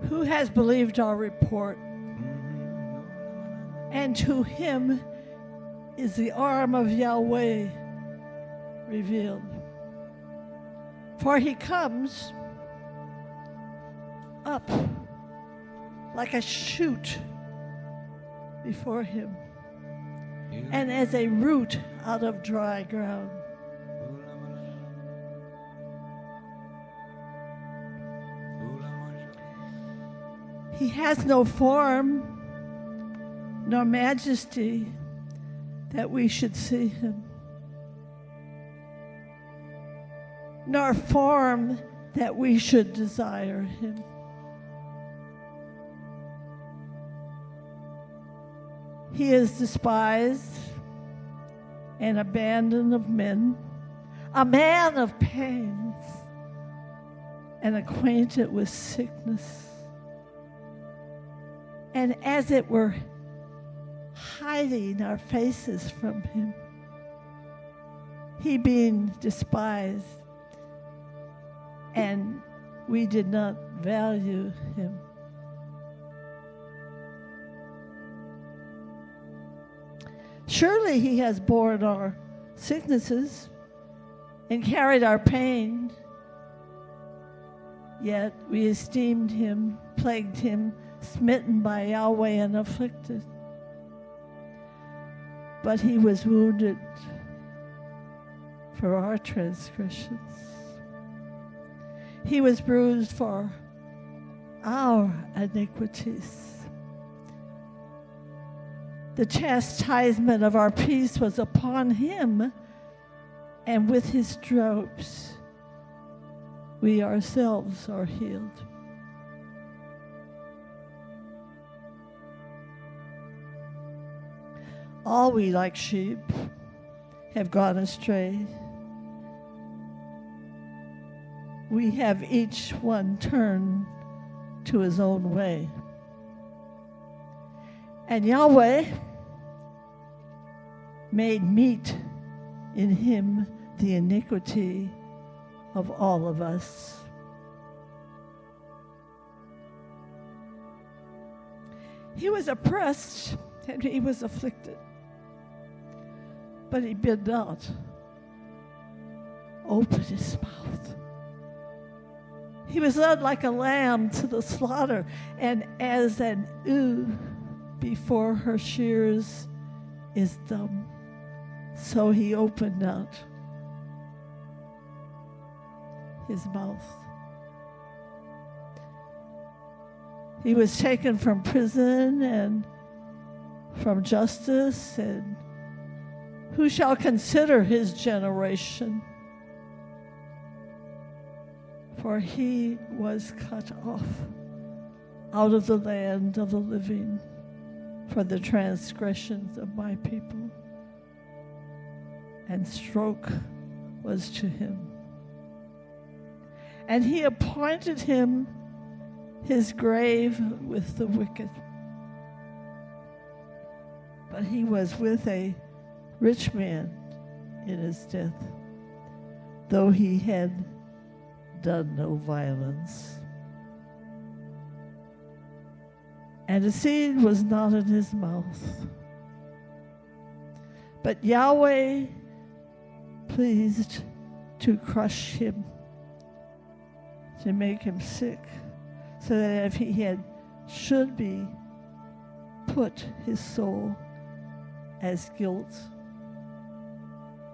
Who has believed our report? And to him is the arm of Yahweh revealed. For he comes up like a shoot before him, and as a root out of dry ground. He has no form nor majesty that we should see him, nor form that we should desire him. He is despised and abandoned of men, a man of pains and acquainted with sickness. And as it were, hiding our faces from him, he being despised, and we did not value him. Surely he has borne our sicknesses and carried our pain, yet we esteemed him, plagued him, smitten by Yahweh and afflicted. But he was wounded for our transgressions. He was bruised for our iniquities. The chastisement of our peace was upon him, and with his stripes we ourselves are healed. All we like sheep have gone astray. We have each one turned to his own way. And Yahweh made meet in him the iniquity of all of us. He was oppressed and he was afflicted, but he did not open his mouth. He was led like a lamb to the slaughter, and as an ewe before her shears is dumb, so he opened not his mouth. He was taken from prison and from justice, and who shall consider his generation? For he was cut off out of the land of the living for the transgressions of my people, and stroke was to him. And he appointed him his grave with the wicked. But he was with a rich man in his death, though he had done no violence. And the seed was not in his mouth. But Yahweh pleased to crush him, to make him sick, so that if he should be put his soul as guilt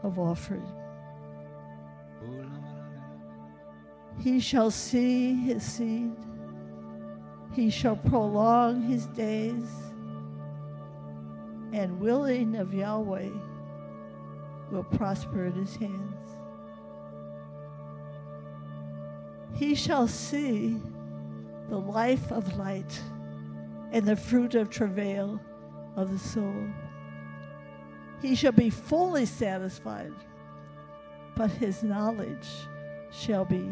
of offering. He shall see his seed. He shall prolong his days, and willing of Yahweh will prosper in his hands. He shall see the life of light and the fruit of travail of the soul. He shall be fully satisfied, but his knowledge shall be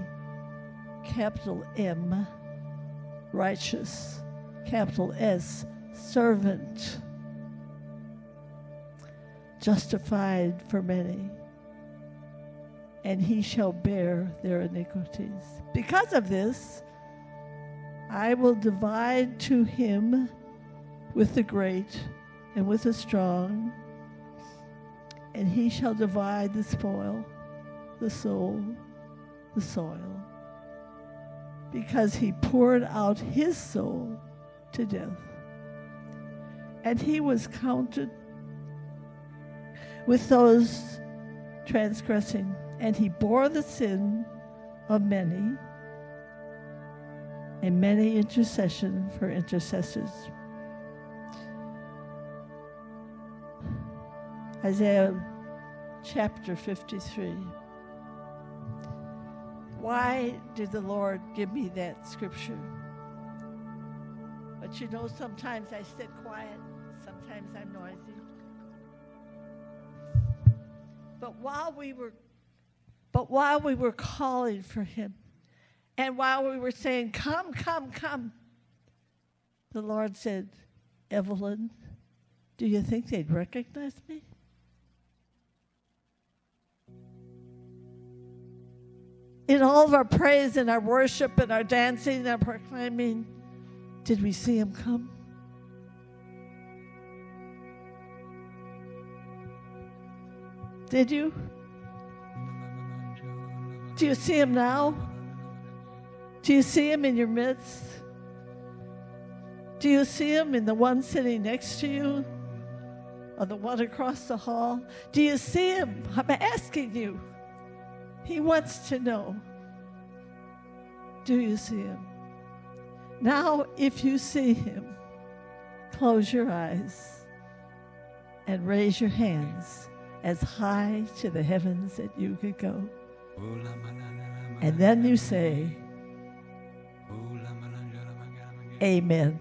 capital M, righteous, capital S, servant, justified for many, and he shall bear their iniquities. Because of this, I will divide to him with the great and with the strong, and he shall divide the spoil, the soul, the soil, because he poured out his soul to death. And he was counted with those transgressing, and he bore the sin of many, and many intercession for intercessors. Isaiah chapter 53. Why did the Lord give me that scripture? But you know, sometimes I sit quiet, sometimes I'm noisy. But while we were calling for him, and while we were saying, come, come, come, the Lord said, Evelyn, do you think they'd recognize me? In all of our praise and our worship and our dancing and our proclaiming, did we see him come? Did you? Do you see him now? Do you see him in your midst? Do you see him in the one sitting next to you? Or the one across the hall? Do you see him? I'm asking you. He wants to know. Do you see him? Now, if you see him, close your eyes and raise your hands as high to the heavens that you could go. And then you say, Amen.